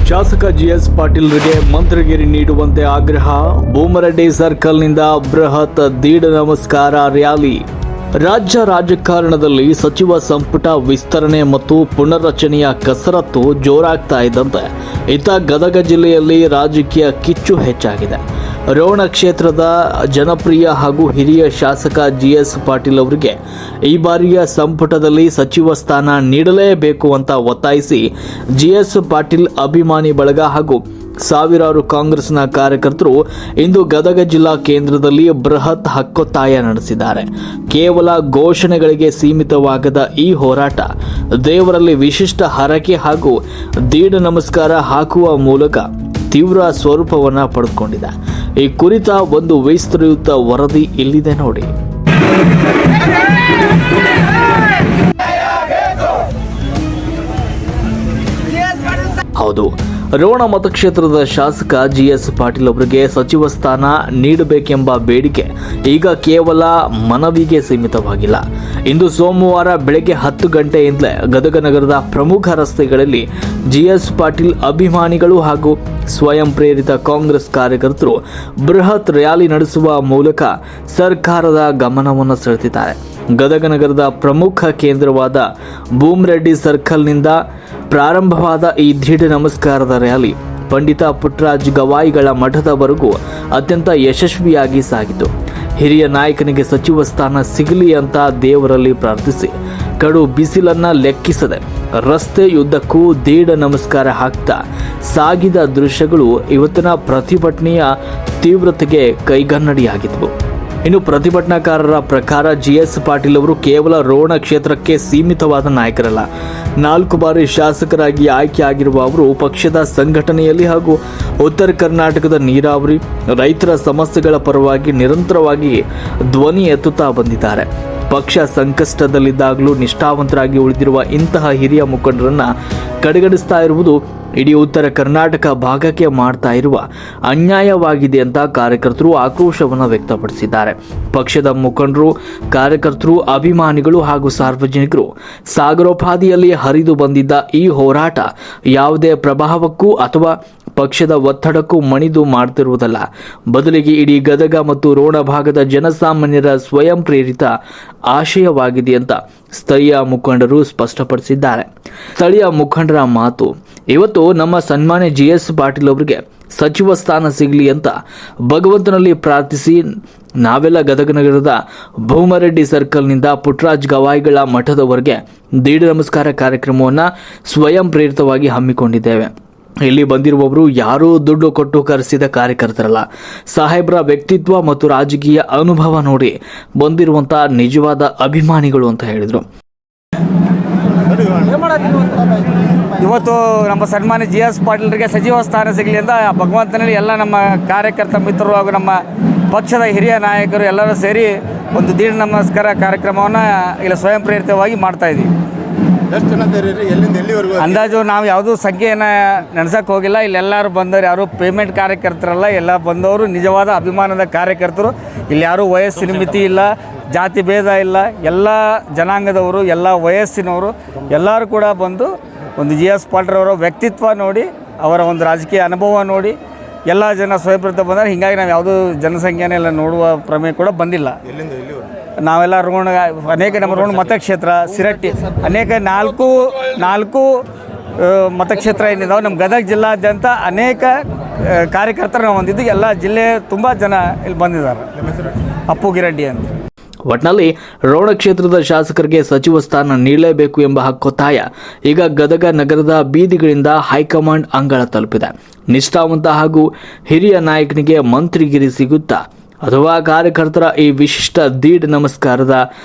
ಶಾಸಕ ಜಿಎಸ್ ಪಾಟೀಲ್ರಿಗೆ ಮಂತ್ರಿಗಿರಿ ನೀಡುವಂತೆ ಆಗ್ರಹ. ಭೂಮರೆಡ್ಡಿ ಸರ್ಕಲ್ನಿಂದ ಬೃಹತ್ ದೀಡ್ ನಮಸ್ಕಾರ ರ್ಯಾಲಿ. ರಾಜ್ಯ ರಾಜಕಾರಣದಲ್ಲಿ ಸಚಿವ ಸಂಪುಟ ವಿಸ್ತರಣೆ ಮತ್ತು ಪುನರ್ರಚನೆಯ ಕಸರತ್ತು ಜೋರಾಗ್ತಾ ಇದ್ದಂತೆ ಇತ್ತ ಗದಗ ಜಿಲ್ಲೆಯಲ್ಲಿ ರಾಜಕೀಯ ಕಿಚ್ಚು ಹೆಚ್ಚಾಗಿದೆ. ರೋಣ ಕ್ಷೇತ್ರದ ಜನಪ್ರಿಯ ಹಾಗೂ ಹಿರಿಯ ಶಾಸಕ ಜಿಎಸ್ ಪಾಟೀಲ್ ಅವರಿಗೆ ಈ ಬಾರಿಯ ಸಂಪುಟದಲ್ಲಿ ಸಚಿವ ಸ್ಥಾನ ನೀಡಲೇಬೇಕು ಅಂತ ಒತ್ತಾಯಿಸಿ ಜಿಎಸ್ ಪಾಟೀಲ್ ಅಭಿಮಾನಿ ಬಳಗ ಹಾಗೂ ಸಾವಿರಾರು ಕಾಂಗ್ರೆಸ್ನ ಕಾರ್ಯಕರ್ತರು ಇಂದು ಗದಗ ಜಿಲ್ಲಾ ಕೇಂದ್ರದಲ್ಲಿ ಬೃಹತ್ ಹಕ್ಕೊತ್ತಾಯ ನಡೆಸಿದ್ದಾರೆ. ಕೇವಲ ಘೋಷಣೆಗಳಿಗೆ ಸೀಮಿತವಾಗದ ಈ ಹೋರಾಟ ದೇವರಲ್ಲಿ ವಿಶಿಷ್ಟ ಹರಕೆ ಹಾಗೂ ದೀಡ್ ನಮಸ್ಕಾರ ಹಾಕುವ ಮೂಲಕ ತೀವ್ರ ಸ್ವರೂಪವನ್ನು ಪಡೆದುಕೊಂಡಿದೆ. ಈ ಕುರಿತ ಒಂದು ವಿಸ್ತೃತ ವರದಿ ಇಲ್ಲಿದೆ ನೋಡಿ. ಹೌದು, ರೋಣ ಮತಕ್ಷೇತ್ರದ ಶಾಸಕ ಜಿಎಸ್ ಪಾಟೀಲ್ ಅವರಿಗೆ ಸಚಿವ ಸ್ಥಾನ ನೀಡಬೇಕೆಂಬ ಬೇಡಿಕೆ ಈಗ ಕೇವಲ ಮನವಿಗೆ ಸೀಮಿತವಾಗಿಲ್ಲ. ಇಂದು ಸೋಮವಾರ ಬೆಳಗ್ಗೆ 10 ಗಂಟೆಯಿಂದಲೇ ಗದಗ ನಗರದ ಪ್ರಮುಖ ರಸ್ತೆಗಳಲ್ಲಿ ಜಿಎಸ್ ಪಾಟೀಲ್ ಅಭಿಮಾನಿಗಳು ಹಾಗೂ ಸ್ವಯಂ ಪ್ರೇರಿತ ಕಾಂಗ್ರೆಸ್ ಕಾರ್ಯಕರ್ತರು ಬೃಹತ್ ರ್ಯಾಲಿ ನಡೆಸುವ ಮೂಲಕ ಸರ್ಕಾರದ ಗಮನವನ್ನು ಸೆಳೆದಿದ್ದಾರೆ. ಗದಗ ನಗರದ ಪ್ರಮುಖ ಕೇಂದ್ರವಾದ ಭೂಮರೆಡ್ಡಿ ಸರ್ಕಲ್ನಿಂದ ಪ್ರಾರಂಭವಾದ ಈ ದೀಡ್ ನಮಸ್ಕಾರದ ರ್ಯಾಲಿ ಪಂಡಿತ ಪುಟ್ಟರಾಜ್ ಗವಾಯಿಗಳ ಮಠದವರೆಗೂ ಅತ್ಯಂತ ಯಶಸ್ವಿಯಾಗಿ ಸಾಗಿತು. ಹಿರಿಯ ನಾಯಕನಿಗೆ ಸಚಿವ ಸ್ಥಾನ ಸಿಗಲಿ ಅಂತ ದೇವರಲ್ಲಿ ಪ್ರಾರ್ಥಿಸಿ ಕಡು ಬಿಸಿಲನ್ನ ಲೆಕ್ಕಿಸದೆ ರಸ್ತೆಯುದ್ದಕ್ಕೂ ದೀಡ್ ನಮಸ್ಕಾರ ಹಾಕ್ತಾ ಸಾಗಿದ ದೃಶ್ಯಗಳು ಇವತ್ತಿನ ಪ್ರತಿಭಟನೆಯ ತೀವ್ರತೆಗೆ ಕೈಗನ್ನಡಿಯಾಗಿದ್ವು. ಇನ್ನು ಪ್ರತಿಭಟನಾಕಾರರ ಪ್ರಕಾರ ಜಿಎಸ್ ಪಾಟೀಲ್ ಅವರು ಕೇವಲ ರೋಣ ಕ್ಷೇತ್ರಕ್ಕೆ ಸೀಮಿತವಾದ ನಾಯಕರಲ್ಲ. 4 ಬಾರಿ ಶಾಸಕರಾಗಿ ಆಯ್ಕೆಯಾಗಿರುವ ಅವರು ಪಕ್ಷದ ಸಂಘಟನೆಯಲ್ಲಿ ಹಾಗೂ ಉತ್ತರ ಕರ್ನಾಟಕದ ನೀರಾವರಿ, ರೈತರ ಸಮಸ್ಯೆಗಳ ಪರವಾಗಿ ನಿರಂತರವಾಗಿ ಧ್ವನಿ ಎತ್ತುತ್ತಾ ಬಂದಿದ್ದಾರೆ. ಪಕ್ಷ ಸಂಕಷ್ಟದಲ್ಲಿದ್ದಾಗಲೂ ನಿಷ್ಠಾವಂತರಾಗಿ ಉಳಿದಿರುವ ಇಂತಹ ಹಿರಿಯ ಮುಖಂಡರನ್ನ ಕಡೆಗಣಿಸ್ತಾ ಇರುವುದು ಇಡೀ ಉತ್ತರ ಕರ್ನಾಟಕ ಭಾಗಕ್ಕೆ ಮಾಡ್ತಾ ಇರುವ ಅನ್ಯಾಯವಾಗಿದೆ ಅಂತ ಕಾರ್ಯಕರ್ತರು ಆಕ್ರೋಶವನ್ನು ವ್ಯಕ್ತಪಡಿಸಿದ್ದಾರೆ. ಪಕ್ಷದ ಮುಖಂಡರು, ಕಾರ್ಯಕರ್ತರು, ಅಭಿಮಾನಿಗಳು ಹಾಗೂ ಸಾರ್ವಜನಿಕರು ಸಾಗರೋಪಾದಿಯಲ್ಲಿ ಹರಿದು ಬಂದಿದ್ದ ಈ ಹೋರಾಟ ಯಾವುದೇ ಪ್ರಭಾವಕ್ಕೂ ಅಥವಾ ಪಕ್ಷದ ಒತ್ತಡಕ್ಕೂ ಮಣಿದು ಮಾಡ್ತಿರುವುದಲ್ಲ. ಬದಲಿಗೆ ಇಡೀ ಗದಗ ಮತ್ತು ರೋಣ ಭಾಗದ ಜನಸಾಮಾನ್ಯರ ಸ್ವಯಂ ಪ್ರೇರಿತ ಆಶಯವಾಗಿದೆ ಅಂತ ಸ್ಥಳೀಯ ಮುಖಂಡರು ಸ್ಪಷ್ಟಪಡಿಸಿದ್ದಾರೆ. ಸ್ಥಳೀಯ ಮುಖಂಡರ ಮಾತು, ಇವತ್ತು ನಮ್ಮ ಸನ್ಮಾನ್ಯ ಜಿಎಸ್ ಪಾಟೀಲ್ ಅವರಿಗೆ ಸಚಿವ ಸ್ಥಾನ ಸಿಗಲಿ ಅಂತ ಭಗವಂತನಲ್ಲಿ ಪ್ರಾರ್ಥಿಸಿ ನಾವೆಲ್ಲ ಗದಗ ನಗರದ ಭೂಮರೆಡ್ಡಿ ಸರ್ಕಲ್ನಿಂದ ಪುಟ್ಟರಾಜ್ ಗವಾಯಿಗಳ ಮಠದವರೆಗೆ ದೀಡ್ ನಮಸ್ಕಾರ ಕಾರ್ಯಕ್ರಮವನ್ನು ಸ್ವಯಂ ಪ್ರೇರಿತವಾಗಿ ಹಮ್ಮಿಕೊಂಡಿದ್ದೇವೆ. ಇಲ್ಲಿ ಬಂದಿರುವವರು ಯಾರೂ ದುಡ್ಡು ಕೊಟ್ಟು ಕರೆಸಿದ ಕಾರ್ಯಕರ್ತರಲ್ಲ. ಸಾಹೇಬ್ರ ವ್ಯಕ್ತಿತ್ವ ಮತ್ತು ರಾಜಕೀಯ ಅನುಭವ ನೋಡಿ ಬಂದಿರುವಂತಹ ನಿಜವಾದ ಅಭಿಮಾನಿಗಳು ಅಂತ ಹೇಳಿದರು. ಇವತ್ತು ನಮ್ಮ ಸನ್ಮಾನ್ಯ ಜಿಎಸ್ ಪಾಟೀಲ್ರಿಗೆ ಸಚಿವ ಸ್ಥಾನ ಸಿಗಲಿ ಅಂತ ಭಗವಂತನಲ್ಲಿ ಎಲ್ಲ ನಮ್ಮ ಕಾರ್ಯಕರ್ತ ಮಿತ್ರರು ಹಾಗೂ ನಮ್ಮ ಪಕ್ಷದ ಹಿರಿಯ ನಾಯಕರು ಎಲ್ಲರೂ ಸೇರಿ ಒಂದು ದೀಡ್ ನಮಸ್ಕಾರ ಕಾರ್ಯಕ್ರಮವನ್ನು ಇಲ್ಲಿ ಸ್ವಯಂ ಪ್ರೇರಿತವಾಗಿ ಮಾಡ್ತಾ ಇದ್ದೀವಿ. ಎಷ್ಟು ಜನ ಸೇರಿರಿ? ಎಲ್ಲಿಂದ ಎಲ್ಲಿವರೆಗೂ? ಅಂದಾಜು ನಾವು ಯಾವುದೂ ಸಂಖ್ಯೆಯನ್ನು ನೆನೆಸೋಕೆ ಹೋಗಿಲ್ಲ. ಇಲ್ಲೆಲ್ಲರೂ ಬಂದವರು ಯಾರು ಪೇಮೆಂಟ್ ಕಾರ್ಯಕರ್ತರಲ್ಲ, ಎಲ್ಲ ಬಂದವರು ನಿಜವಾದ ಅಭಿಮಾನದ ಕಾರ್ಯಕರ್ತರು. ಇಲ್ಲಿ ಯಾರೂ ವಯಸ್ಸಿನ ಮಿತಿ ಇಲ್ಲ, ಜಾತಿ ಭೇದ ಇಲ್ಲ, ಎಲ್ಲ ಜನಾಂಗದವರು, ಎಲ್ಲ ವಯಸ್ಸಿನವರು ಎಲ್ಲರೂ ಕೂಡ ಬಂದು ಒಂದು ಜಿಎಸ್ ಪಾಟೀಲ್ರವರ ವ್ಯಕ್ತಿತ್ವ ನೋಡಿ, ಅವರ ಒಂದು ರಾಜಕೀಯ ಅನುಭವ ನೋಡಿ ಎಲ್ಲ ಜನ ಸ್ವಯಂಪ್ರೇರಿತ ಬಂದರೆ. ಹೀಗಾಗಿ ನಾವು ಯಾವುದೂ ಜನಸಂಖ್ಯೆನೆಲ್ಲ ನೋಡುವ ಪ್ರಮೇಯ ಕೂಡ ಬಂದಿಲ್ಲ. ಎಲ್ಲಿಂದ ಎಲ್ಲಿವರೆಗೂ? ನಾವೆಲ್ಲ ರೋಣ ಅನೇಕ ನಮ್ಮ ರೋಣ ಮತಕ್ಷೇತ್ರ, ಸಿರಟ್ಟಿ, ಅನೇಕ ನಾಲ್ಕು ಮತಕ್ಷೇತ್ರ ಏನಿದಾವೆ ನಮ್ಮ ಗದಗ ಜಿಲ್ಲಾದ್ಯಂತ ಅನೇಕ ಕಾರ್ಯಕರ್ತರು ನಾವು ಹೊಂದಿದ್ದು. ಎಲ್ಲ ಜಿಲ್ಲೆ ತುಂಬ ಜನ ಇಲ್ಲಿ ಬಂದಿದ್ದಾರೆ. ಅಪ್ಪು ಗಿರಡ್ಡಿ ಅಂತ. ಒಟ್ನಲ್ಲಿ ರೋಣ ಕ್ಷೇತ್ರದ ಶಾಸಕರಿಗೆ ಸಚಿವ ಸ್ಥಾನ ನೀಡಲೇಬೇಕು ಎಂಬ ಹಕ್ಕೊತ್ತಾಯ ಈಗ ಗದಗ ನಗರದ ಬೀದಿಗಳಿಂದ ಹೈಕಮಾಂಡ್ ಅಂಗಳ ತಲುಪಿದೆ. ನಿಷ್ಠಾವಂತ ಹಾಗೂ ಹಿರಿಯ ನಾಯಕನಿಗೆ ಮಂತ್ರಿಗಿರಿ ಸಿಗುತ್ತಾ ಅಥವಾ ಕಾರ್ಯಕರ್ತರ ಈ ವಿಶಿಷ್ಟ ದೀಡ್ ನಮಸ್ಕಾರದ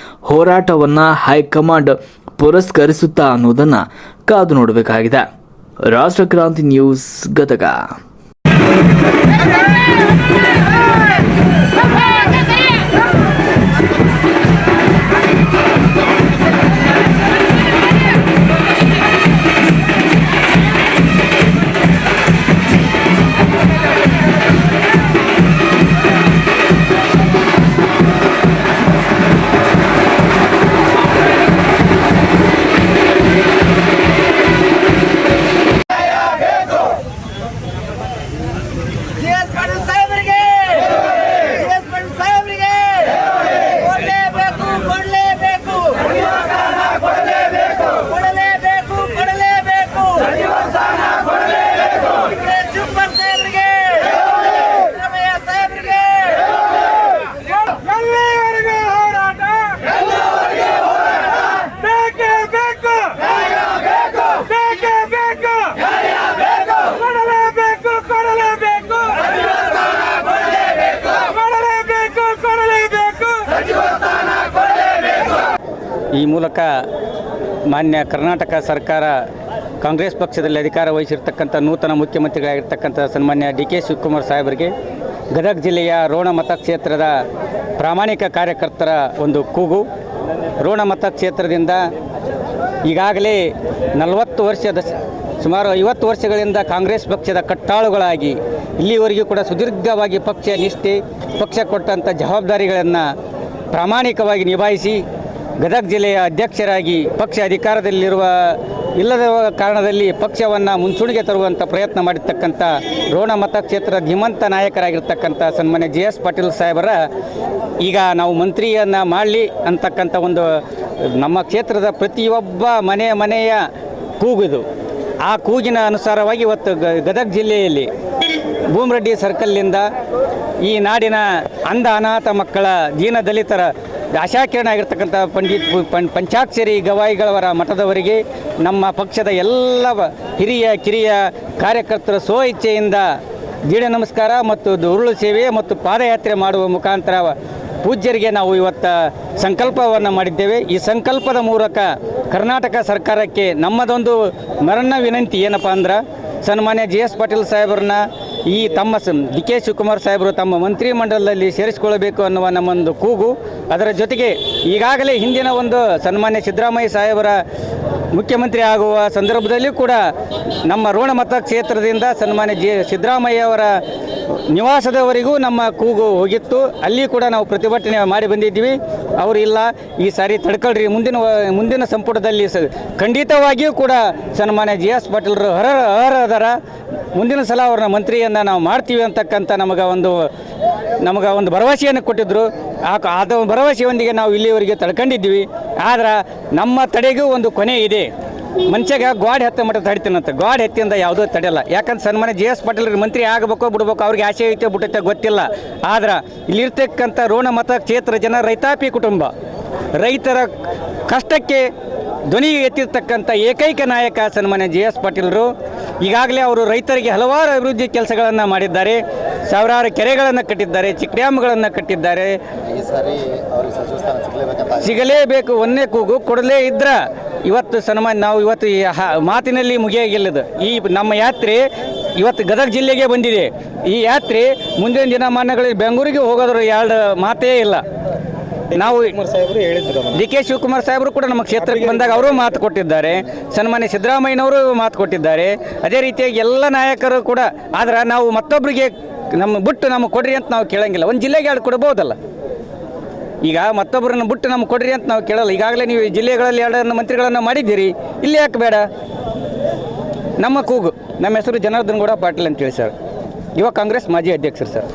ಹೋರಾಟವನ್ನು ಹೈಕಮಾಂಡ್ ಪುರಸ್ಕರಿಸುತ್ತಾ ಅನ್ನೋದನ್ನ ಕಾದು ನೋಡಬೇಕಾಗಿದೆ. ರಾಷ್ಟ್ರಕ್ರಾಂತಿ ನ್ಯೂಸ್, ಗದಗ. ಮೂಲಕ ಮಾನ್ಯ ಕರ್ನಾಟಕ ಸರ್ಕಾರ ಕಾಂಗ್ರೆಸ್ ಪಕ್ಷದಲ್ಲಿ ಅಧಿಕಾರ ವಹಿಸಿರ್ತಕ್ಕಂಥ ನೂತನ ಮುಖ್ಯಮಂತ್ರಿಗಳಾಗಿರ್ತಕ್ಕಂಥ ಸನ್ಮಾನ್ಯ ಡಿ ಕೆ ಶಿವಕುಮಾರ್ ಸಾಹೇಬರಿಗೆ ಗದಗ ಜಿಲ್ಲೆಯ ರೋಣ ಮತಕ್ಷೇತ್ರದ ಪ್ರಾಮಾಣಿಕ ಕಾರ್ಯಕರ್ತರ ಒಂದು ಕೂಗು. ರೋಣ ಮತಕ್ಷೇತ್ರದಿಂದ ಈಗಾಗಲೇ 40 ವರ್ಷದ ಸುಮಾರು 50 ವರ್ಷಗಳಿಂದ ಕಾಂಗ್ರೆಸ್ ಪಕ್ಷದ ಕಟ್ಟಾಳುಗಳಾಗಿ ಇಲ್ಲಿವರೆಗೂ ಕೂಡ ಸುದೀರ್ಘವಾಗಿ ಪಕ್ಷ ನಿಷ್ಠೆ, ಪಕ್ಷ ಕೊಟ್ಟಂಥ ಜವಾಬ್ದಾರಿಗಳನ್ನು ಪ್ರಾಮಾಣಿಕವಾಗಿ ನಿಭಾಯಿಸಿ ಗದಗ ಜಿಲ್ಲೆಯ ಅಧ್ಯಕ್ಷರಾಗಿ ಪಕ್ಷ ಅಧಿಕಾರದಲ್ಲಿರುವ ಇಲ್ಲದ ಕಾರಣದಲ್ಲಿ ಪಕ್ಷವನ್ನು ಮುಂಚೂಣಿಗೆ ತರುವಂಥ ಪ್ರಯತ್ನ ಮಾಡಿರ್ತಕ್ಕಂಥ ರೋಣ ಮತಕ್ಷೇತ್ರದ ಧೀಮಂತ ನಾಯಕರಾಗಿರ್ತಕ್ಕಂಥ ಸನ್ಮಾನ್ಯ JS ಪಾಟೀಲ್ ಸಾಹೇಬರ ಈಗ ನಾವು ಮಂತ್ರಿಯನ್ನು ಮಾಡಲಿ ಅಂತಕ್ಕಂಥ ಒಂದು ನಮ್ಮ ಕ್ಷೇತ್ರದ ಪ್ರತಿಯೊಬ್ಬ ಮನೆಯ ಕೂಗಿದು. ಆ ಕೂಗಿನ ಅನುಸಾರವಾಗಿ ಇವತ್ತು ಗದಗ ಜಿಲ್ಲೆಯಲ್ಲಿ ಭೂಮರೆಡ್ಡಿ ಸರ್ಕಲ್ನಿಂದ ಈ ನಾಡಿನ ಅಂಧ ಅನಾಥ ಮಕ್ಕಳ ದೀನ ದಲಿತರ ಆಶಾಕಿರಣ ಆಗಿರ್ತಕ್ಕಂಥ ಪಂಚಾಕ್ಷರಿ ಗವಾಯಿಗಳವರ ಮಠದವರೆಗೆ ನಮ್ಮ ಪಕ್ಷದ ಎಲ್ಲ ಹಿರಿಯ ಕಿರಿಯ ಕಾರ್ಯಕರ್ತರ ಸ್ವಇಚ್ಛೆಯಿಂದ ದೀಡ ನಮಸ್ಕಾರ ಮತ್ತು ಉರುಳು ಸೇವೆ ಮತ್ತು ಪಾದಯಾತ್ರೆ ಮಾಡುವ ಮುಖಾಂತರ ಪೂಜ್ಯರಿಗೆ ನಾವು ಇವತ್ತು ಸಂಕಲ್ಪವನ್ನು ಮಾಡಿದ್ದೇವೆ. ಈ ಸಂಕಲ್ಪದ ಮೂಲಕ ಕರ್ನಾಟಕ ಸರ್ಕಾರಕ್ಕೆ ನಮ್ಮದೊಂದು ಮರಣ ವಿನಂತಿ ಏನಪ್ಪ ಅಂದ್ರೆ ಸನ್ಮಾನ್ಯ JS ಪಾಟೀಲ್ ಸಾಹೇಬ್ರನ್ನ ಈ ತಮ್ಮ ಡಿ ಕೆ ಶಿವಕುಮಾರ್ ಸಾಹೇಬರು ತಮ್ಮ ಮಂತ್ರಿಮಂಡಲದಲ್ಲಿ ಸೇರಿಸಿಕೊಳ್ಳಬೇಕು ಅನ್ನುವ ನಮ್ಮೊಂದು ಕೂಗು. ಅದರ ಜೊತೆಗೆ ಈಗಾಗಲೇ ಹಿಂದಿನ ಒಂದು ಸನ್ಮಾನ್ಯ ಸಿದ್ದರಾಮಯ್ಯ ಸಾಹೇಬರ ಮುಖ್ಯಮಂತ್ರಿ ಆಗುವ ಸಂದರ್ಭದಲ್ಲಿ ಕೂಡ ನಮ್ಮ ರೋಣ ಮತಕ್ಷೇತ್ರದಿಂದ ಸನ್ಮಾನ್ಯ ಸಿದ್ದರಾಮಯ್ಯ ಅವರ ನಿವಾಸದವರೆಗೂ ನಮ್ಮ ಕೂಗು ಹೋಗಿತ್ತು. ಅಲ್ಲಿ ಕೂಡ ನಾವು ಪ್ರತಿಭಟನೆ ಮಾಡಿ ಬಂದಿದ್ದೀವಿ. ಅವರು ಇಲ್ಲ ಈ ಸಾರಿ ತಡ್ಕೊಳ್ರಿ, ಮುಂದಿನ ಸಂಪುಟದಲ್ಲಿ ಖಂಡಿತವಾಗಿಯೂ ಕೂಡ ಸನ್ಮಾನ್ಯ JS ಪಾಟೀಲ್ರು ಅರ್ಹರ ಮುಂದಿನ ಸಲ ಅವ್ರನ್ನ ಮಂತ್ರಿಯನ್ನು ನಾವು ಮಾಡ್ತೀವಿ ಅಂತಕ್ಕಂಥ ನಮಗೆ ಒಂದು ಭರವಸೆಯನ್ನು ಕೊಟ್ಟಿದ್ದರು. ಅದು ಭರವಸೆಯೊಂದಿಗೆ ನಾವು ಇಲ್ಲಿವರೆಗೆ ತಡ್ಕೊಂಡಿದ್ದೀವಿ. ಆದ್ರೆ ನಮ್ಮ ತಡೆಗೂ ಒಂದು ಕೊನೆ ಇದೆ. ಮನುಷ್ಯಗೆ ಗೋಡೆ ಹತ್ತ ಮಟ್ಟ ತಡಿತೀನಂತ, ಗೋಡೆ ಹತ್ತಿಯಿಂದ ಯಾವುದೂ ತಡೆಯಲ್ಲ. ಯಾಕಂದ್ರೆ ಸನ್ಮಾನ್ಯ JS ಪಾಟೀಲ್ ಮಂತ್ರಿ ಆಗಬೇಕು ಬಿಡ್ಬೇಕು ಅವ್ರಿಗೆ ಆಸೆ ಐತೆ ಬಿಟ್ಟೈತೆ ಗೊತ್ತಿಲ್ಲ. ಆದ್ರೆ ಇಲ್ಲಿರ್ತಕ್ಕಂಥ ರೋಣ ಮತಕ್ಷೇತ್ರ ಜನ ರೈತಾಪಿ ಕುಟುಂಬ, ರೈತರ ಕಷ್ಟಕ್ಕೆ ಧ್ವನಿ ಎತ್ತಿರ್ತಕ್ಕಂಥ ಏಕೈಕ ನಾಯಕ ಸನ್ಮಾನ್ಯ JS ಪಾಟೀಲ್ರು. ಈಗಾಗಲೇ ಅವರು ರೈತರಿಗೆ ಹಲವಾರು ಅಭಿವೃದ್ಧಿ ಕೆಲಸಗಳನ್ನು ಮಾಡಿದ್ದಾರೆ. ಸಾವಿರಾರು ಕೆರೆಗಳನ್ನು ಕಟ್ಟಿದ್ದಾರೆ, ಚೆಕ್ ಡ್ಯಾಮ್ಗಳನ್ನು ಕಟ್ಟಿದ್ದಾರೆ. ಸಿಗಲೇಬೇಕು, ಒಂದೇ ಕೂಗು ಕೊಡಲೇ ಇದ್ರೆ ಇವತ್ತು ನಾವು ಇವತ್ತು ಈ ಮಾತಿನಲ್ಲಿ ಮುಗಿಯಾಗಿಲ್ಲದು. ಈ ನಮ್ಮ ಯಾತ್ರೆ ಇವತ್ತು ಗದಗ ಜಿಲ್ಲೆಗೆ ಬಂದಿದೆ. ಈ ಯಾತ್ರೆ ಮುಂದಿನ ದಿನಮಾನಗಳಲ್ಲಿ ಬೆಂಗಳೂರಿಗೆ ಹೋಗೋದ್ರ ಎರಡು ಮಾತೇ ಇಲ್ಲ. ನಾವು ಡಿ ಕೆ ಶಿವಕುಮಾರ್ ಸಾಹೇಬರು ಕೂಡ ನಮ್ಮ ಕ್ಷೇತ್ರಕ್ಕೆ ಬಂದಾಗ ಅವರು ಮಾತು ಕೊಟ್ಟಿದ್ದಾರೆ, ಸನ್ಮಾನ್ಯ ಸಿದ್ದರಾಮಯ್ಯನವರು ಮಾತು ಕೊಟ್ಟಿದ್ದಾರೆ. ಅದೇ ರೀತಿಯಾಗಿ ಎಲ್ಲ ನಾಯಕರು ಕೂಡ. ಆದ್ರೆ ನಾವು ಮತ್ತೊಬ್ಬರಿಗೆ ನಮಗೆ ಕೊಡ್ರಿ ಅಂತ ನಾವು ಕೇಳಂಗಿಲ್ಲ. ಒಂದು ಜಿಲ್ಲೆಗೆ ಎರಡು ಕೊಡ್ಬೋದಲ್ಲ. ಈಗ ಮತ್ತೊಬ್ಬರನ್ನು ಬಿಟ್ಟು ನಮ್ಗೆ ಕೊಡ್ರಿ ಅಂತ ನಾವು ಕೇಳಲ್ಲ. ಈಗಾಗಲೇ ನೀವು ಜಿಲ್ಲೆಗಳಲ್ಲಿ 2 ಮಂತ್ರಿಗಳನ್ನು ಮಾಡಿದ್ದೀರಿ, ಇಲ್ಲಿ ಯಾಕೆ ಬೇಡ? ನಮ್ಮ ಕೂಗು. ನಮ್ಮ ಹೆಸರು ಜನಾರ್ದನ್ ಗೌಡ ಪಾಟೀಲ್ ಅಂತೇಳಿ ಸರ್, ಯುವ ಕಾಂಗ್ರೆಸ್ ಮಾಜಿ ಅಧ್ಯಕ್ಷರು ಸರ್.